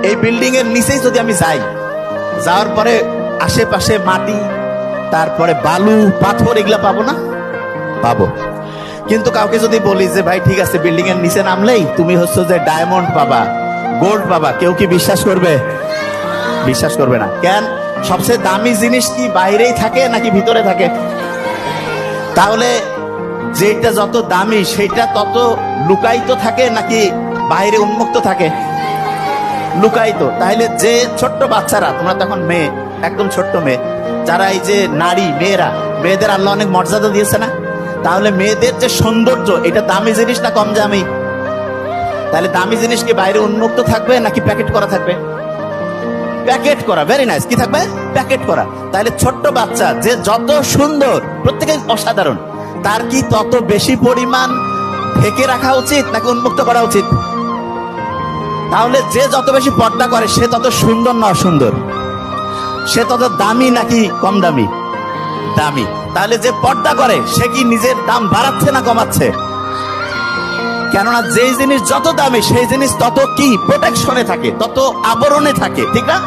এই বিল্ডিং এর নিচেই যদি আমি যাই, যাওয়ার পরে আশেপাশে মাটি, তারপরে বালু পাথর, এগুলা পাবো না? পাবো। কিন্তু কাউকে যদি বলি যে ভাই ঠিক আছে বিল্ডিং এর নিচে নামলেই তুমি হচ্ছে যে ডায়মন্ড পাবা, গোল্ড পাবা, কেউ কি বিশ্বাস করবে? বিশ্বাস করবে না। কেন? সবচেয়ে দামি জিনিস কি বাইরেই থাকে নাকি ভিতরে থাকে? তাহলে যেটা যত দামি সেটা তত লুকায়িত থাকে নাকি বাইরে উন্মুক্ত থাকে? লুকায়িত। তাহলে যে ছোট্ট বাচ্চারা, তোমরা তখন মেয়ে, একদম ছোট্ট মেয়ে, যারা এই যে নারী, মেয়েরা, মেয়েদের আল্লাহ অনেক মর্যাদা দিয়েছে না? তাহলে মেয়েদের যে সৌন্দর্য, এটা দামি জিনিস না কম দামি? তাহলে দামি জিনিস কি বাইরে উন্মুক্ত থাকবে নাকি প্যাকেট করা থাকবে? প্যাকেট করা। Very nice. কি থাকবে? প্যাকেট করা। তাহলে ছোট্ট বাচ্চা যে যত সুন্দর, প্রত্যেকে অসাধারণ, তার কি তত বেশি পরিমাণ ঢেকে রাখা উচিত নাকি উন্মুক্ত করা উচিত? তাহলে যে যত বেশি পর্দা করে সে তত সুন্দর না অসুন্দর? সে তত দামি নাকি কম দামি? দামি। তাহলে যে পর্দা করে সে কি নিজের দাম বাড়াচ্ছে না কমাচ্ছে? কেননা যেই জিনিস যত দামি সেই জিনিস তত কি প্রোটেকশনে থাকে, তত আবরণে থাকে, ঠিক না?